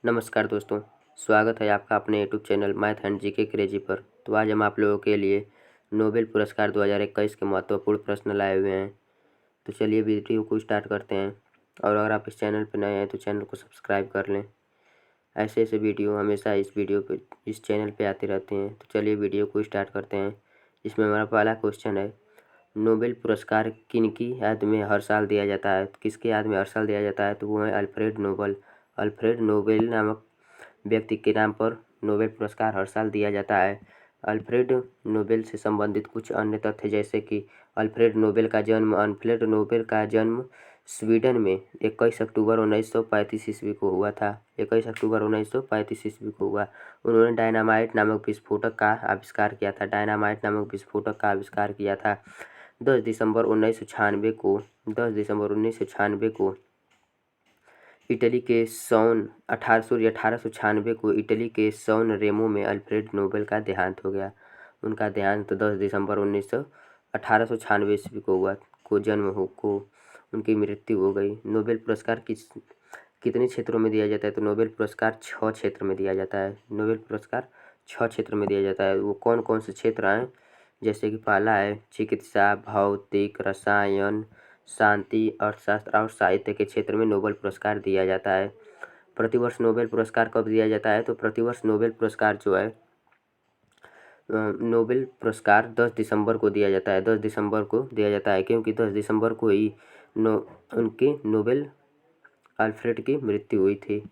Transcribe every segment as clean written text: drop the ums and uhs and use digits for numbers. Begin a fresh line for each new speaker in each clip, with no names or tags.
नमस्कार दोस्तों, स्वागत है आपका अपने YouTube channel math and GK crazy पर। तो आज हम आप लोगों के लिए नोबेल पुरस्कार 2021 के महत्वपूर्ण प्रश्न लाए हुए हैं। तो चलिए वीडियो को स्टार्ट करते हैं। और अगर आप इस चैनल पर नए हैं तो चैनल को सब्सक्राइब कर लें। ऐसे ऐसे वीडियो हमेशा इस चैनल पर आते रहते हैं। तो चलिए वीडियो को स्टार्ट करते हैं। इसमें हमारा पहला क्वेश्चन है, नोबेल पुरस्कार किनकी याद में हर साल दिया जाता है? किसके याद में हर साल दिया जाता है? तो वो है अल्फ्रेड नोबेल। अल्फ्रेड नोबेल नामक व्यक्ति के नाम पर नोबेल पुरस्कार हर साल दिया जाता है। अल्फ्रेड नोबेल से संबंधित कुछ अन्य तथ्य जैसे कि अल्फ्रेड नोबेल का जन्म स्वीडन में 21 अक्टूबर 1935 ईस्वी को हुआ था। 21 अक्टूबर 1935 ईस्वी को हुआ। उन्होंने डायनामाइट नामक विस्फोटक का आविष्कार किया था। 10 दिसंबर 1996 को इटली के सौन 1896 को इटली के सौन रेमो में अल्फ्रेड नोबेल का देहांत हो गया। उनका देहांत 10 दिसंबर 1896 ईस्वी को हुआ। उनकी मृत्यु हो गई। नोबेल पुरस्कार कितने क्षेत्रों में दिया जाता है? तो नोबेल पुरस्कार 6 क्षेत्र में दिया जाता है। नोबेल पुरस्कार 6 क्षेत्र में दिया जाता है। वो कौन कौन से क्षेत्र हैं? जैसे कि पहला है चिकित्सा, भौतिक, रसायन, शांति, अर्थशास्त्र और साहित्य के क्षेत्र में नोबेल पुरस्कार दिया जाता है। प्रतिवर्ष नोबेल पुरस्कार कब दिया जाता है? तो प्रतिवर्ष नोबेल पुरस्कार जो है नोबेल पुरस्कार 10 दिसंबर को दिया जाता है। 10 दिसंबर को दिया जाता है क्योंकि 10 दिसंबर को ही उनके अल्फ्रेड की मृत्यु हुई थी।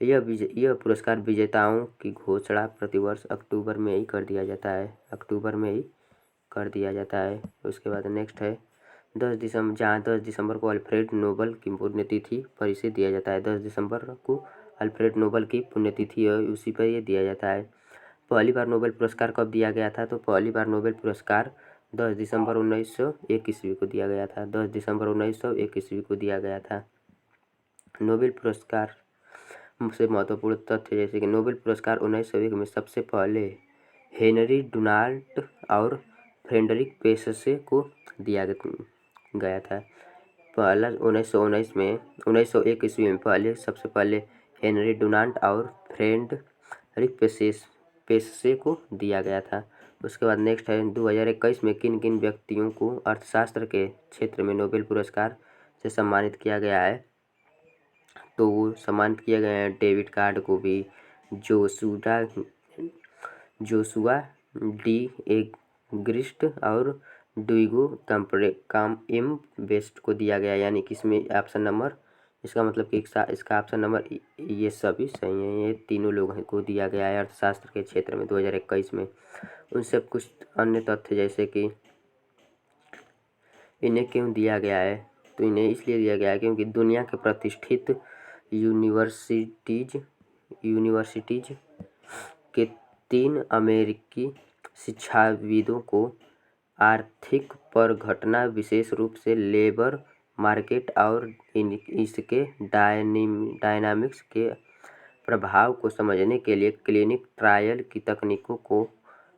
यह पुरस्कार विजेताओं की घोषणा प्रतिवर्ष अक्टूबर में ही कर दिया जाता है। उसके बाद नेक्स्ट है 10 दिसंबर को अल्फ्रेड नोबेल की पुण्यतिथि पर इसे दिया जाता है। 10 दिसंबर को अल्फ्रेड नोबेल की पुण्यतिथि है, उसी पर ये दिया जाता है। पहली बार नोबेल पुरस्कार कब दिया गया था? तो पहली बार नोबेल पुरस्कार 10 दिसंबर 1901 ईस्वी को दिया गया था। 10 दिसंबर 1901 ईस्वी को दिया गया था। नोबेल पुरस्कार से महत्वपूर्ण तथ्य जैसे कि नोबेल पुरस्कार 1901 में सबसे पहले हेनरी डुनाल्ट और फ्रेडरिक पेशसे को दिया गया था। पहला 1901 ईस्वी में सबसे पहले हेनरी डुनाल्ट और फ्रेडरिक पेशसे को दिया गया था। उसके बाद नेक्स्ट है 2021 में किन किन व्यक्तियों को अर्थशास्त्र के क्षेत्र में नोबेल पुरस्कार से सम्मानित किया गया है? तो वो सम्मानित किए गए हैं डेविड कार्ड को भी, जोशुआ डी एग्रिस्ट और डुइगो कामइम्बेस्ट को दिया गया। यानी कि इसमें ऑप्शन नंबर इसका मतलब कि इसका ऑप्शन नंबर ये सभी सही हैं। ये तीनों लोगों को दिया गया है अर्थशास्त्र के क्षेत्र में 2021 में। उनसे कुछ अन्य तथ्य जैसे कि इन्हें क्यों दिया गया है? तो इन्हें इसलिए दिया गया है क्योंकि दुनिया के प्रतिष्ठित यूनिवर्सिटीज के 3 अमेरिकी शिक्षाविदों को आर्थिक परिघटना, विशेष रूप से लेबर मार्केट और इसके डायनामिक्स के प्रभाव को समझने के लिए क्लिनिक ट्रायल की तकनीकों को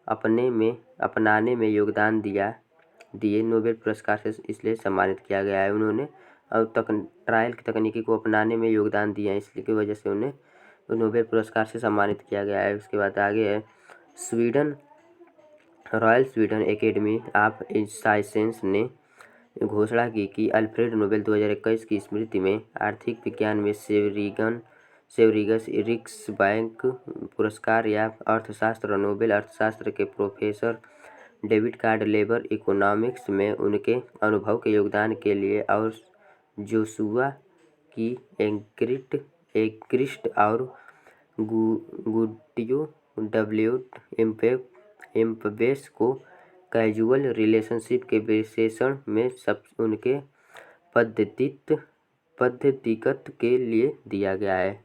अपनाने में योगदान दिए नोबेल पुरस्कार से इसलिए सम्मानित किया गया है। उन्होंने ट्रायल की तकनीकी को अपनाने में योगदान दिया है, इसलिए की वजह से उन्हें नोबेल पुरस्कार से सम्मानित किया गया है। उसके बाद आगे है royal Sweden academy of sciences ने घोषणा की कि अल्फ्रेड नोबेल 2021 की स्मृति में आर्थिक विज्ञान में सेवरिगस रिक्सबैंक पुरस्कार या अर्थशास्त्र नोबेल अर्थशास्त्र के professor David card labour economics में उनके अनुभव के योगदान के लिए और जोशुआ की एग्रिस्ट और गुडियो डब्ल्यू एम्पबेस को कैजुअल रिलेशनशिप के विशेषण में उनके पद्धतिगत के लिए दिया गया है।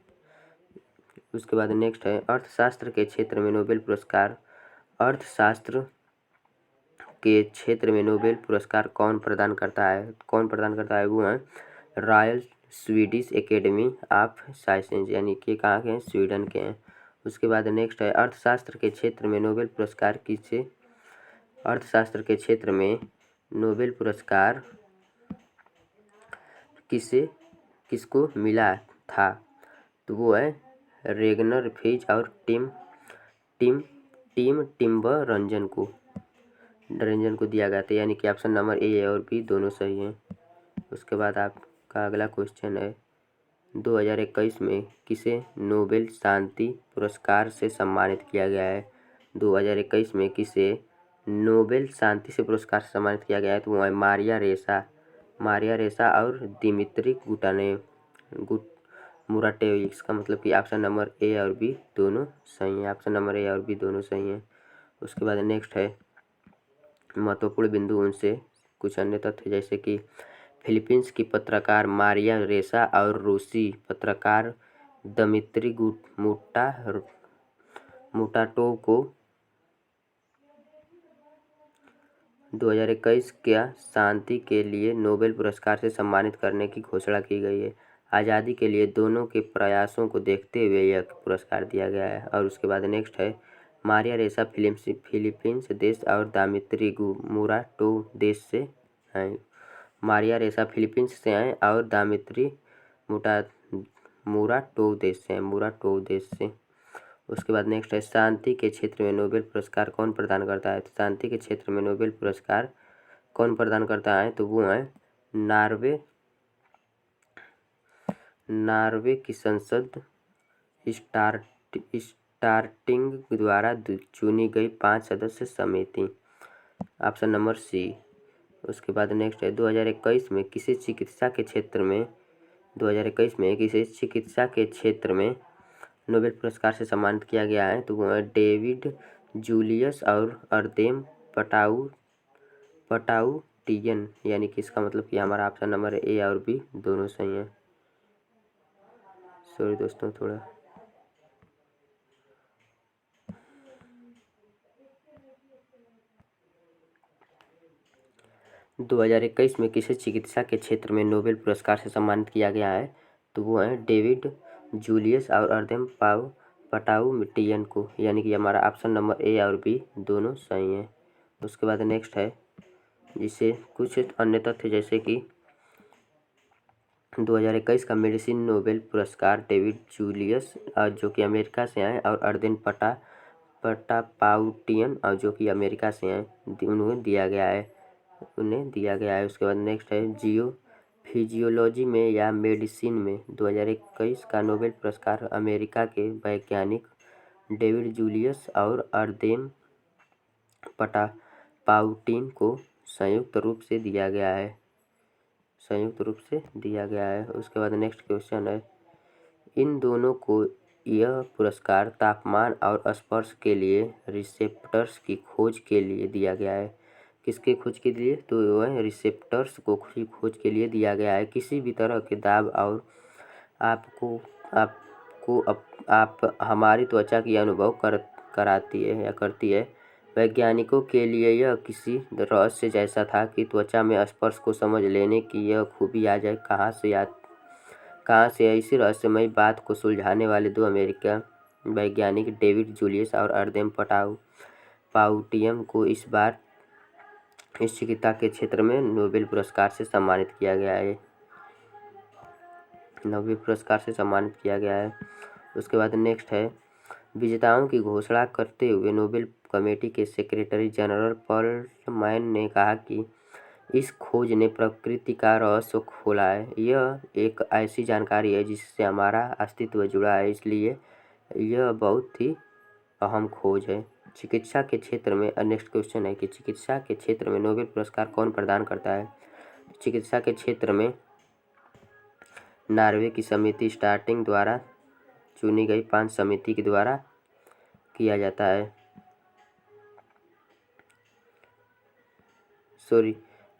उसके बाद नेक्स्ट है अर्थशास्त्र के क्षेत्र में नोबेल पुरस्कार। अर्थशास्त्र के क्षेत्र में नोबेल पुरस्कार कौन प्रदान करता है? वो है royal Swedish academy of sciences, यानी कि कहाँ के हैं? स्वीडन के हैं। उसके बाद नेक्स्ट है अर्थशास्त्र के क्षेत्र में नोबेल पुरस्कार किसको मिला था? तो वो है रेगनर फिज और टिम टिम टिम टिम्बररंजन को दिया गया था, यानी कि ऑप्शन नंबर ए और बी दोनों सही हैं। उसके बाद आपका अगला क्वेश्चन है 2021 में किसे नोबेल शांति पुरस्कार से सम्मानित किया गया है? 2021 में किसे नोबेल शांति से पुरस्कार से सम्मानित किया गया है? तो वो है मारिया रेसा और दिमित्री मुराटेव। इसका मतलब कि ऑप्शन नंबर ए और बी दोनों सही हैं। ऑप्शन नंबर ए और बी दोनों सही हैं। उसके बाद नेक्स्ट है महत्वपूर्ण बिंदु उनसे कुछ अन्य तथ्य, जैसे कि फिलीपींस की पत्रकार मारिया रेसा और रूसी पत्रकार दमित्री मुटाटोव को 2021 का शांति के लिए नोबेल पुरस्कार से सम्मानित करने की घोषणा की गई है। आज़ादी के लिए दोनों के प्रयासों को देखते हुए यह पुरस्कार दिया गया है। और उसके बाद नेक्स्ट है मारिया रेसा फिलीपींस देश और दामित्री मुराटोव देश से हैं। मारिया रेसा फिलीपींस से हैं और दामित्री मुराटोव देश से। उसके बाद नेक्स्ट है शांति के क्षेत्र में नोबेल पुरस्कार कौन प्रदान करता है? तो शांति के क्षेत्र में नोबेल पुरस्कार कौन प्रदान करता है? तो वो है नॉर्वे की संसद स्टार्टिंग द्वारा चुनी गई 5 सदस्य समिति। Option number C. उसके बाद नेक्स्ट है 2021 में किसी चिकित्सा के क्षेत्र में नोबेल पुरस्कार से सम्मानित किया गया है? तो वो है डेविड जूलियस और अर्देम पटाउटियन, यानी कि इसका मतलब कि हमारा ऑप्शन नंबर ए और बी दोनों सही हैं। सॉरी दोस्तों, थोड़ा 2021 में किसी चिकित्सा के क्षेत्र में नोबेल पुरस्कार से सम्मानित किया गया है? तो वो है डेविड जूलियस और अर्देम पटाउटियन को, यानी कि हमारा ऑप्शन नंबर ए और बी दोनों सही हैं। उसके बाद नेक्स्ट है जिससे कुछ अन्य तथ्य, जैसे कि 2021 का मेडिसिन नोबेल पुरस्कार डेविड जूलियस जो कि अमेरिका से आए और अर्देन पटापाउटियन और जो कि अमेरिका से आए उन्हें दिया गया है। उसके बाद नेक्स्ट है फिजियोलॉजी में या मेडिसिन में 2021 का नोबेल पुरस्कार अमेरिका के वैज्ञानिक डेविड जूलियस और अर्देम पटापाउटिन को संयुक्त रूप से दिया गया है। उसके बाद नेक्स्ट क्वेश्चन है इन दोनों को यह पुरस्कार तापमान और स्पर्श के लिए रिसेप्टर्स की खोज के लिए दिया गया है। किसके खोज के लिए? तो वह रिसेप्टर्स को खोज के लिए दिया गया है। किसी भी तरह के दाब और आप हमारी त्वचा की अनुभव करती है। वैज्ञानिकों के लिए यह किसी रहस्य जैसा था कि त्वचा में स्पर्श को समझ लेने की यह खूबी आ जाए कहाँ से इसी रहस्यमयी बात को सुलझाने वाले 2 अमेरिका वैज्ञानिक डेविड जूलियस और अर्देम पटाउटियन को इस बार इस चिकित्सा के क्षेत्र में नोबेल पुरस्कार से सम्मानित किया गया है। उसके बाद नेक्स्ट है विजेताओं की घोषणा करते हुए नोबेल कमेटी के सेक्रेटरी जनरल पॉल मैन ने कहा कि इस खोज ने प्रकृति का रहस्य खोला है। यह एक ऐसी जानकारी है जिससे हमारा अस्तित्व जुड़ा है, इसलिए यह बहुत ही अहम खोज है। चिकित्सा के क्षेत्र में नेक्स्ट क्वेश्चन है कि चिकित्सा के क्षेत्र में नोबेल पुरस्कार कौन प्रदान करता है? चिकित्सा के क्षेत्र में नॉर्वे की समिति स्टार्टिंग द्वारा चुनी गई 5 समिति के द्वारा किया जाता है। सॉरी,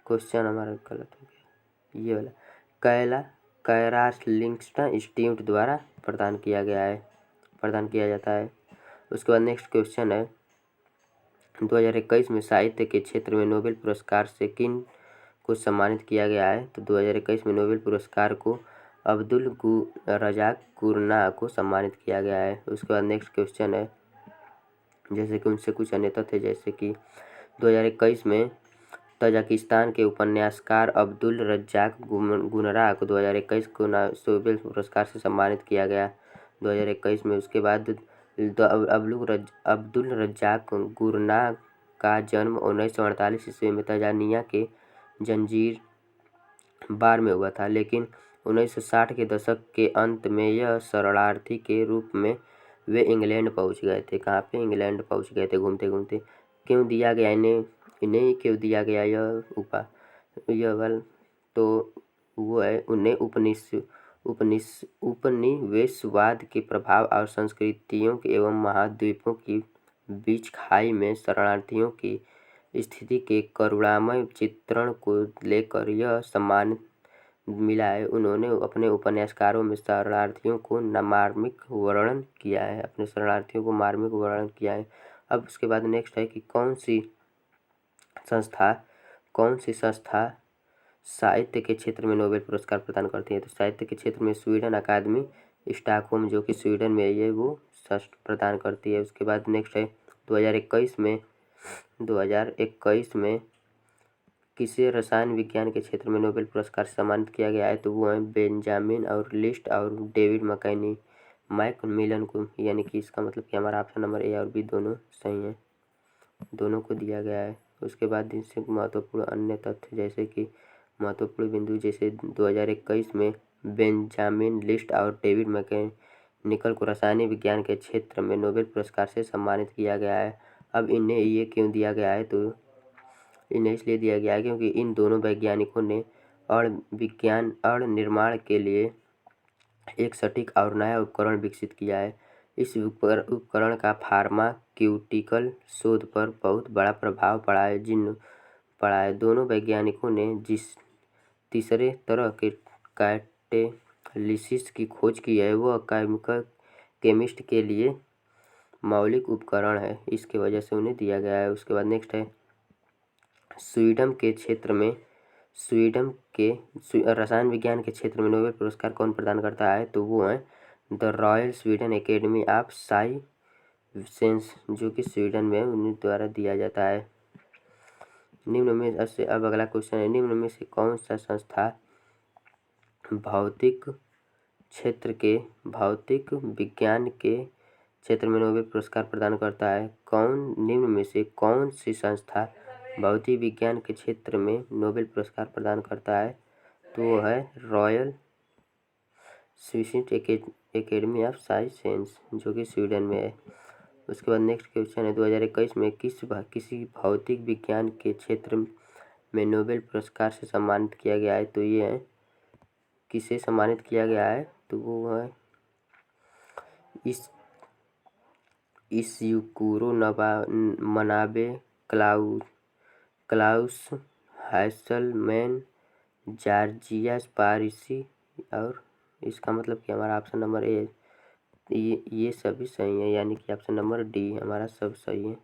क्वेश्चन हमारा गलत हो गया। ये वाला कैरालिंगस्टन इंस्टीट्यूट द्वारा प्रदान किया जाता है। उसके बाद नेक्स्ट क्वेश्चन है 2021 में साहित्य के क्षेत्र में नोबेल पुरस्कार से किन को सम्मानित किया गया है? तो 2021 में नोबेल पुरस्कार को अब्दुल रज़ाक गुरना को सम्मानित किया गया है। उसके बाद नेक्स्ट क्वेश्चन है जैसे कि उनसे कुछ अन्य तथ्य, जैसे कि 2021 में तजाकिस्तान के उपन्यासकार अब्दुल रज़ाक गुरना को 2021 को नोबेल पुरस्कार से सम्मानित किया गया। 2021 में। उसके बाद अब्दुल रज्जाक गुरना का जन्म 1948 ईस्वी में तंजानिया के जंजीर बार में हुआ था, लेकिन 1960 के दशक के अंत में यह शरणार्थी के रूप में वे इंग्लैंड पहुंच गए थे। कहाँ पे? इंग्लैंड पहुंच गए थे घूमते घूमते। क्यों दिया गया इन्हें क्यों दिया गया यह वाला? तो वो है, उन्हें उपनिवेशवाद के प्रभाव और संस्कृतियों के एवं महाद्वीपों की बीच खाई में शरणार्थियों की स्थिति के करुणामय चित्रण को लेकर यह सम्मान मिला है। उन्होंने अपने उपन्यासकारों में शरणार्थियों को मार्मिक वर्णन किया है। अब उसके बाद नेक्स्ट है कि कौन सी संस्था साहित्य के क्षेत्र में नोबेल पुरस्कार प्रदान करती है? तो साहित्य के क्षेत्र में स्वीडन अकादमी स्टॉकहोम, जो कि स्वीडन में है, वो प्रदान करती है। उसके बाद नेक्स्ट है 2021 में किसे रसायन विज्ञान के क्षेत्र में नोबेल पुरस्कार से सम्मानित किया गया है? तो वो है बेंजामिन और लिस्ट और डेविड मैकमिलन को। यानी कि इसका मतलब कि हमारा ऑप्शन नंबर ए और बी दोनों सही है, दोनों को दिया गया है। उसके बाद इससे महत्वपूर्ण अन्य तथ्य जैसे कि महत्वपूर्ण बिंदु जैसे 2021 में बेंजामिन लिस्ट और डेविड मैकनिकल को रसायन विज्ञान के क्षेत्र में नोबेल पुरस्कार से सम्मानित किया गया है। अब इन्हें ये क्यों दिया गया है? तो इन्हें इसलिए दिया गया है क्योंकि इन दोनों वैज्ञानिकों ने अणु निर्माण के लिए एक सटीक और नया उपकरण विकसित किया है। इस उपकरण का फार्मास्यूटिकल शोध पर बहुत बड़ा प्रभाव पड़ा है। दोनों वैज्ञानिकों ने जिस तीसरे तरह के कैटेलिसिस की खोज की है वह केमिस्ट के लिए मौलिक उपकरण है, इसके वजह से उन्हें दिया गया है। उसके बाद नेक्स्ट है स्वीडन के रसायन विज्ञान के क्षेत्र में नोबेल पुरस्कार कौन प्रदान करता है? तो वो है the royal Sweden academy of sciences, जो कि स्वीडन में उन्हीं द्वारा दिया जाता है। निम्न में से अब अगला क्वेश्चन है, निम्न में से कौन सा संस्था भौतिक विज्ञान के क्षेत्र में नोबेल पुरस्कार प्रदान करता है? निम्न में से कौन सी संस्था भौतिक विज्ञान के क्षेत्र में नोबेल पुरस्कार प्रदान करता है? तो वो है royal Swedish academy of sciences, जो कि स्वीडन में है। उसके बाद नेक्स्ट क्वेश्चन है 2021 में किसी भौतिक विज्ञान के क्षेत्र में नोबेल पुरस्कार से सम्मानित किया गया है? तो ये है, किसे सम्मानित किया गया है? तो वो है इसिकुरो मनाबे, क्लाउस हैसलमैन, जॉर्जिया पारिसी, और इसका मतलब कि हमारा ऑप्शन नंबर ए ये सभी सही है, यानी कि ऑप्शन नंबर डी हमारा सब सही है।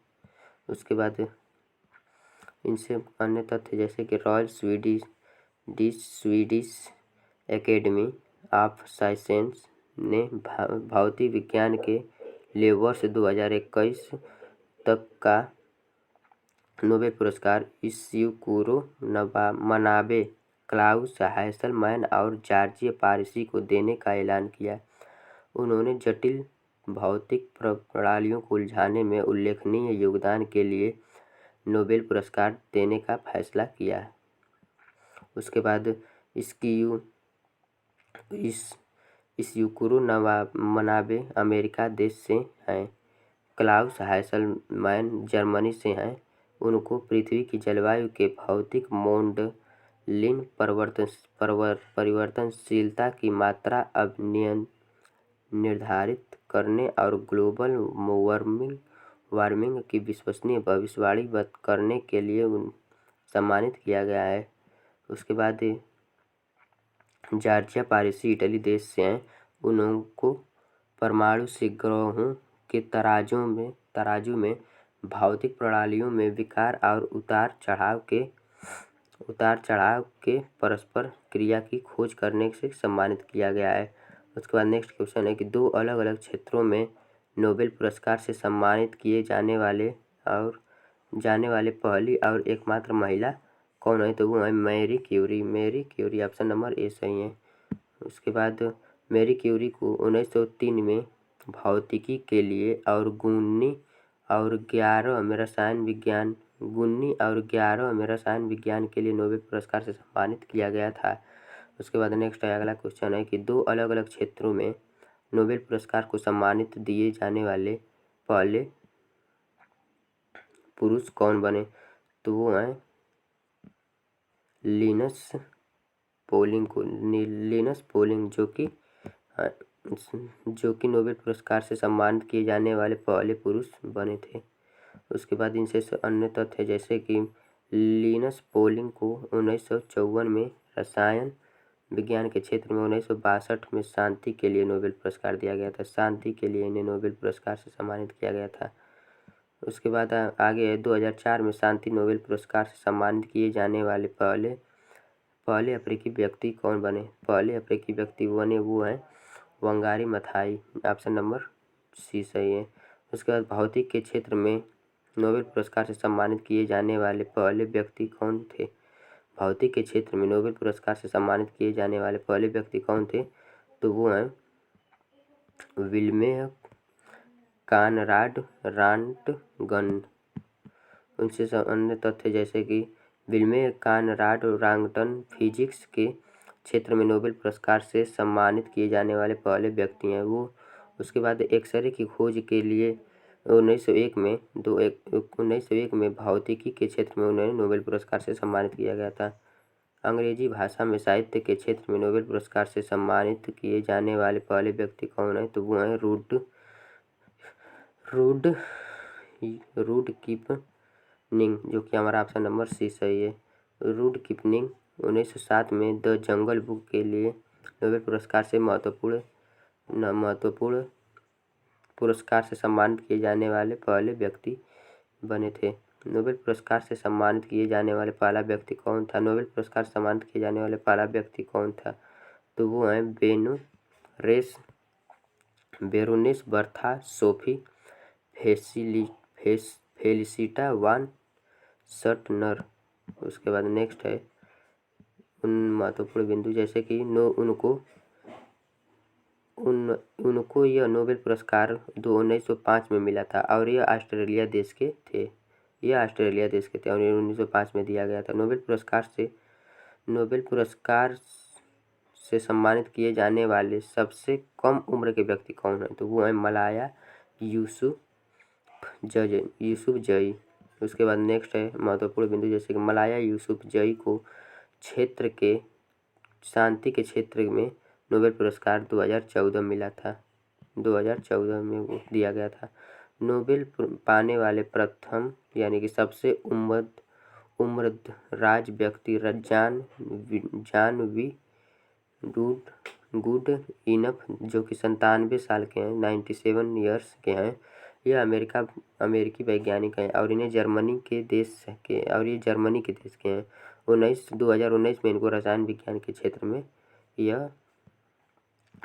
उसके बाद इनसे अन्य तथ्य जैसे कि royal Swedish academy of sciences ने भौतिक विज्ञान के लिए वर्ष 2021 तक का नोबेल पुरस्कार इसिकुरो मनाबे, क्लाउस हैसलमैन और जॉर्जिया पारिसी को देने का ऐलान किया। उन्होंने जटिल भौतिक प्रणालियों को उलझाने में उल्लेखनीय योगदान के लिए नोबेल पुरस्कार देने का फैसला किया। उसके बाद इसिकुरो मनाबे अमेरिका देश से हैं, क्लाउस हैसलमैन जर्मनी से हैं। उनको पृथ्वी की जलवायु के भौतिक मॉडलिंग, परिवर्तनशीलता की मात्रा अब निर्धारित करने और ग्लोबल वार्मिंग की विश्वसनीय भविष्यवाणी करने के लिए सम्मानित किया गया है। उसके बाद जॉर्जिया पारिसी इटली देश से हैं। उनको परमाणु ग्रहों के तराजू में भौतिक प्रणालियों में विकार और उतार चढ़ाव के परस्पर क्रिया की खोज करने से सम्मानित किया गया है। उसके बाद नेक्स्ट क्वेश्चन है कि दो अलग अलग क्षेत्रों में नोबेल पुरस्कार से सम्मानित किए जाने वाले पहली और एकमात्र महिला कौन है? तो वो है Marie Curie option number A सही है। उसके बाद मैरी क्यूरी को 1903 में भौतिकी के लिए और गुन्नी और 11 में रसायन विज्ञान के लिए नोबेल पुरस्कार से सम्मानित किया गया था। उसके बाद नेक्स्ट है, अगला क्वेश्चन है कि 2 अलग अलग क्षेत्रों में नोबेल पुरस्कार को सम्मानित दिए जाने वाले पहले पुरुष कौन बने? तो वो हैं लिनस पोलिंग, जो कि नोबेल पुरस्कार से सम्मानित किए जाने वाले पहले पुरुष बने थे। उसके बाद इनसे अन्य तथ्य जैसे कि लिनस पोलिंग को 1954 में रसायन विज्ञान के क्षेत्र में 1962 में शांति के लिए नोबेल पुरस्कार दिया गया था। शांति के लिए इन्हें नोबेल पुरस्कार से सम्मानित किया गया था। उसके बाद आगे है 2004 में शांति नोबेल पुरस्कार से सम्मानित किए जाने वाले पहले अफ्रीकी व्यक्ति कौन बने? पहले अफ्रीकी व्यक्ति बने वो हैं Wangari Maathai. Option number C सही है। उसके बाद भौतिक के क्षेत्र में नोबेल पुरस्कार से सम्मानित किए जाने वाले पहले व्यक्ति कौन थे? भौतिक के क्षेत्र में नोबेल पुरस्कार से सम्मानित किए जाने वाले पहले व्यक्ति कौन थे? तो वो हैं विल्मे कानराड रांटगन। उनसे अन्य तथ्य जैसे कि विल्मे कानराड रांटगन फिजिक्स के क्षेत्र में नोबेल पुरस्कार से सम्मानित किए जाने वाले पहले व्यक्ति हैं वो। उसके बाद एक्सरे की खोज के लिए 1901 में भौतिकी के क्षेत्र में उन्हें नोबेल पुरस्कार से सम्मानित किया गया था। अंग्रेजी भाषा में साहित्य के क्षेत्र में नोबेल पुरस्कार से सम्मानित किए जाने वाले पहले व्यक्ति कौन है? तो वो हैं रूड किपनिंग, जो कि हमारा ऑप्शन नंबर सी सही है। रूड किपनिंग 1907 में द जंगल बुक के लिए नोबेल पुरस्कार से महत्वपूर्ण पुरस्कार से सम्मानित किए जाने वाले पहले व्यक्ति बने थे। नोबेल पुरस्कार से सम्मानित किए जाने वाले पहला व्यक्ति कौन था? नोबेल पुरस्कार से सम्मानित किए जाने वाले पहला व्यक्ति कौन था? तो वो हैं बेरोनेस बर्था सोफी फेलिसिटा वान सटनर। उसके बाद नेक्स्ट है उन महत्वपूर्ण बिंदु जैसे कि उनको यह नोबेल पुरस्कार 1905 में मिला था और यह ऑस्ट्रेलिया देश के थे और 1905 में दिया गया था। नोबेल पुरस्कार से सम्मानित किए जाने वाले सबसे कम उम्र के व्यक्ति कौन हैं? तो वो हैं मलाया यूसुफजई। उसके बाद नेक्स्ट है महत्वपूर्ण बिंदु जैसे कि मलाया यूसुफजई को शांति के क्षेत्र में नोबेल पुरस्कार 2014 मिला था। 2014 में वो दिया गया था। नोबेल पाने वाले प्रथम यानी कि सबसे उम्रदराज व्यक्ति जॉन वी गुड इनफ, जो कि 97 साल के हैं, 97 ईयर्स के हैं। यह अमेरिकी वैज्ञानिक हैं और ये जर्मनी के देश के हैं। 2019 में इनको रसायन विज्ञान के क्षेत्र में यह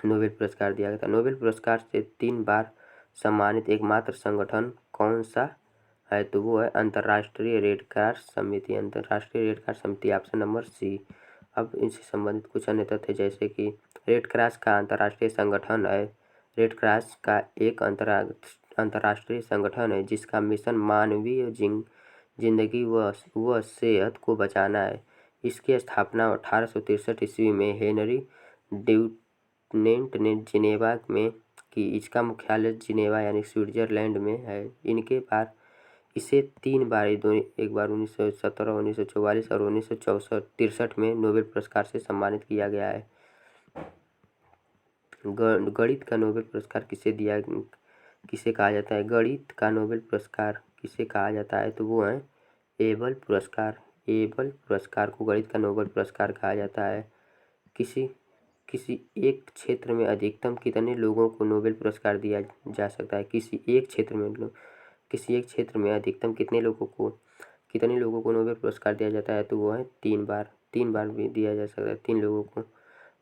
नोबेल पुरस्कार दिया गया था। नोबेल पुरस्कार से 3 बार सम्मानित एकमात्र संगठन कौन सा है? तो वो है अंतर्राष्ट्रीय रेड क्रॉस समिति। Option number C. अब इनसे संबंधित कुछ अन्य तथ्य जैसे कि रेड क्रॉस का अंतर्राष्ट्रीय संगठन है। रेड क्रॉस का एक अंतर्राष्ट्रीय संगठन है जिसका मिशन मानवीय जिंदगी व सेहत को बचाना है। इसकी स्थापना 1863 ईस्वी में हेनरी ड्यूनेंट ने जिनेवा में की। इसका मुख्यालय जिनेवा यानी स्विट्जरलैंड में है। इसे 3 बार, एक बार 1917, 1944 और 1963 में नोबेल पुरस्कार से सम्मानित किया गया है। गणित का नोबेल पुरस्कार किसे कहा जाता है? गणित का नोबेल पुरस्कार किसे कहा जाता है? तो वो है एबल पुरस्कार को गणित का नोबेल पुरस्कार कहा जाता है। किसी एक क्षेत्र में अधिकतम कितने लोगों को नोबेल पुरस्कार दिया जा सकता है? किसी एक क्षेत्र में अधिकतम कितने लोगों को नोबेल पुरस्कार दिया जाता है? तो वो है 3 बार भी दिया जा सकता है 3 लोगों को।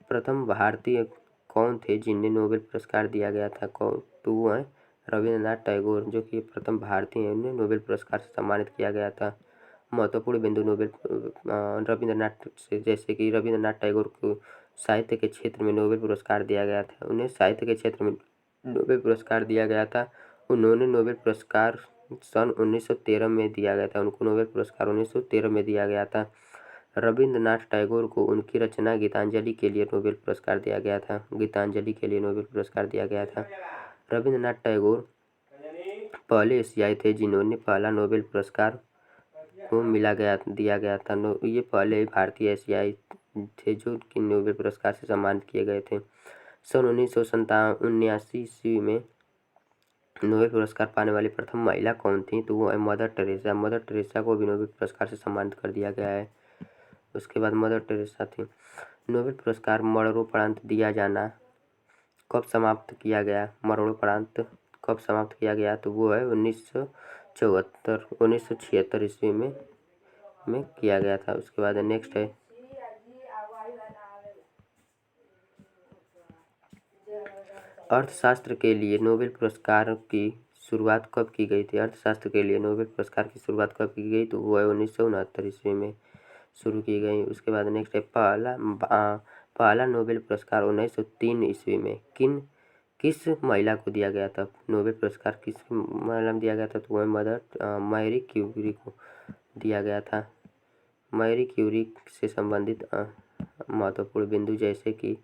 प्रथम भारतीय कौन थे जिन्हें नोबेल पुरस्कार दिया गया था? तो वो हैं रविंद्रनाथ टैगोर, जो कि प्रथम भारतीय हैं, उन्हें नोबेल पुरस्कार से सम्मानित किया गया था। महत्वपूर्ण बिंदु नोबेल रविंद्रनाथ से, जैसे कि रविंद्रनाथ टैगोर को साहित्य के क्षेत्र में नोबेल पुरस्कार दिया गया था। उन्हें साहित्य के क्षेत्र में नोबेल पुरस्कार दिया गया था। उन्होंने नोबेल पुरस्कार सन 1913 में दिया गया था। उनको नोबेल पुरस्कार 1913 में दिया गया था। रविंद्रनाथ टैगोर को उनकी रचना गीतांजलि के लिए नोबेल पुरस्कार दिया गया था। गीतांजलि के लिए नोबेल पुरस्कार दिया गया था। रविंद्रनाथ टैगोर पहले एशियाई थे जिन्होंने पहला नोबेल पुरस्कार को दिया गया था। ये पहले भारतीय एशियाई थे जो कि नोबेल पुरस्कार से सम्मानित किए गए थे। सन 1979 ईस्वी में नोबेल पुरस्कार पाने वाली प्रथम महिला कौन थी? तो वो है मदर टेरेसा। मदर टेरेसा को भी नोबेल पुरस्कार से सम्मानित कर दिया गया है। उसके बाद मदर टेरेसा थी। नोबेल पुरस्कार मरणोपरांत दिया जाना कब समाप्त किया गया? मरणोपरांत कब समाप्त किया गया? तो वो है 1976 ईस्वी में किया गया था। उसके बाद नेक्स्ट है अर्थशास्त्र के लिए नोबेल पुरस्कार की शुरुआत कब की गई थी? अर्थशास्त्र के लिए नोबेल पुरस्कार की शुरुआत कब की गई? तो वो है 1969 ईस्वी में शुरू की गई। उसके बाद नेक्स्ट है पहला नोबेल पुरस्कार 1903 ईस्वी में किस महिला को दिया गया था? नोबेल पुरस्कार किस महिला में दिया गया था? तो वह मैरी क्यूरी को दिया गया था। मैरी क्यूरी से संबंधित महत्वपूर्ण बिंदु जैसे कि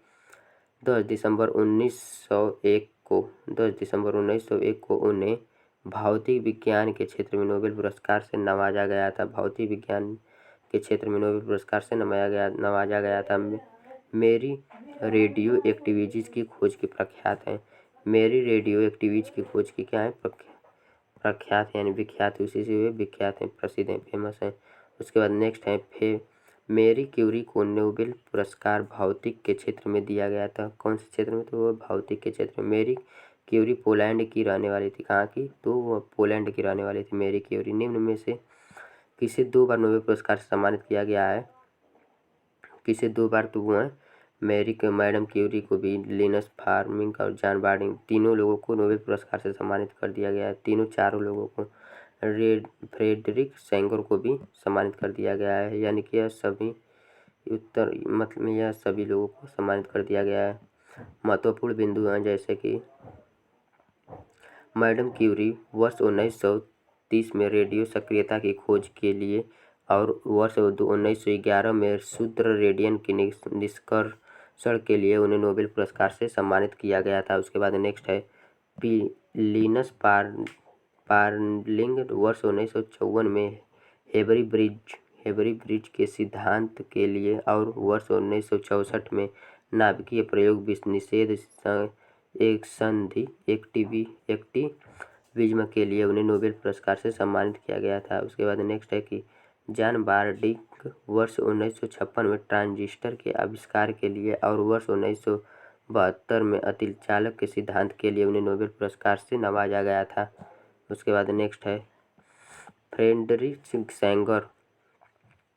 10 दिसंबर 1901 को उन्हें भौतिक विज्ञान के क्षेत्र में नोबेल पुरस्कार से नवाजा गया था। भौतिक विज्ञान के क्षेत्र में नोबेल पुरस्कार से नवाजा गया था। मेरी रेडियो एक्टिविटीज की खोज की प्रख्यात है। मेरी रेडियो एक्टिविटीज की खोज की क्या है? प्रख्यात यानी विख्यात, उसी से वे विख्यात हैं, प्रसिद्ध हैं, फेमस हैं। उसके बाद नेक्स्ट है मेरी क्यूरी को नोबेल पुरस्कार भौतिक के क्षेत्र में दिया गया था। कौन से क्षेत्र में? तो वो भौतिक के क्षेत्र में। मेरी क्यूरी पोलैंड की रहने वाली थी। कहाँ की? तो वो पोलैंड की रहने वाली थी मेरी क्यूरी। निम्न में से किसे 2 बार नोबेल पुरस्कार से सम्मानित किया गया है? किसे 2 बार? तो वो है मैडम क्यूरी को भी, लिनस फार्मिंग और जॉन बार्डिंग, तीनों लोगों को नोबेल पुरस्कार से सम्मानित कर दिया गया है। चारों लोगों को। फ्रेडरिक सैंगर को भी सम्मानित कर दिया गया है। यानी कि यह सभी लोगों को सम्मानित कर दिया गया है। महत्वपूर्ण बिंदु हैं जैसे कि मैडम क्यूरी वर्ष 1930 में रेडियो सक्रियता की खोज के लिए और वर्ष 1911 में शुद्ध रेडियन के निष्कर्षण के लिए उन्हें नोबेल पुरस्कार से सम्मानित किया गया था। उसके बाद नेक्स्ट है लिनस पार्लिंग वर्ष 1954 में हेबरी ब्रिज के सिद्धांत के लिए और वर्ष 1964 में नाभिकीय प्रयोग निषेध एक संधि एक्टिविज्म के लिए उन्हें नोबेल पुरस्कार से सम्मानित किया गया था। उसके बाद नेक्स्ट है कि जॉन बार्डिंग वर्ष 1956 में ट्रांजिस्टर के आविष्कार के लिए और वर्ष 1972 में अतिचालक के सिद्धांत के लिए उन्हें नोबेल पुरस्कार से नवाजा गया था। उसके बाद नेक्स्ट है फ्रेडरिक सैंगर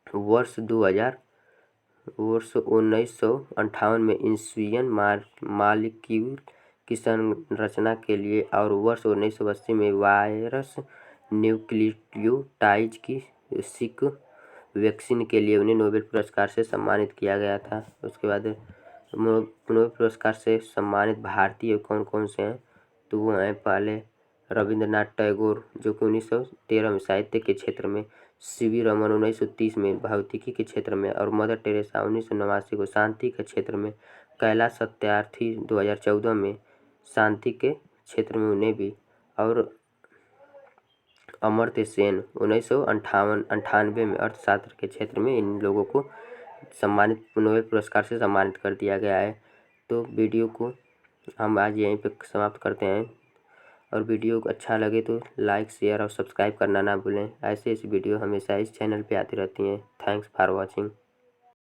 वर्ष 1958 में इंसुलिन मालिक्यूल की संरचना के लिए और वर्ष 1980 में वायरस न्यूक्लियोटाइड की वैक्सीन के लिए उन्हें नोबेल पुरस्कार से सम्मानित किया गया था। उसके बाद नोबेल पुरस्कार से सम्मानित भारतीय कौन कौन से हैं? तो वो हैं पहले रविंद्रनाथ टैगोर जो कि 1913 में साहित्य के क्षेत्र में, सीवी रमन 1930 में भौतिकी के क्षेत्र में और मदर टेरेसा 1989 को शांति के क्षेत्र में, कैलाश सत्यार्थी 2014 में शांति के क्षेत्र में उन्हें भी, और अमर्त्य सेन 1998 में अर्थशास्त्र के क्षेत्र में इन लोगों को नोबेल पुरस्कार से सम्मानित कर दिया गया है। तो वीडियो को हम आज यहीं पे समाप्त करते हैं और वीडियो अच्छा लगे तो लाइक, शेयर और सब्सक्राइब करना ना भूलें। ऐसे वीडियो हमेशा इस चैनल पे आती रहती हैं। Thanks for watching.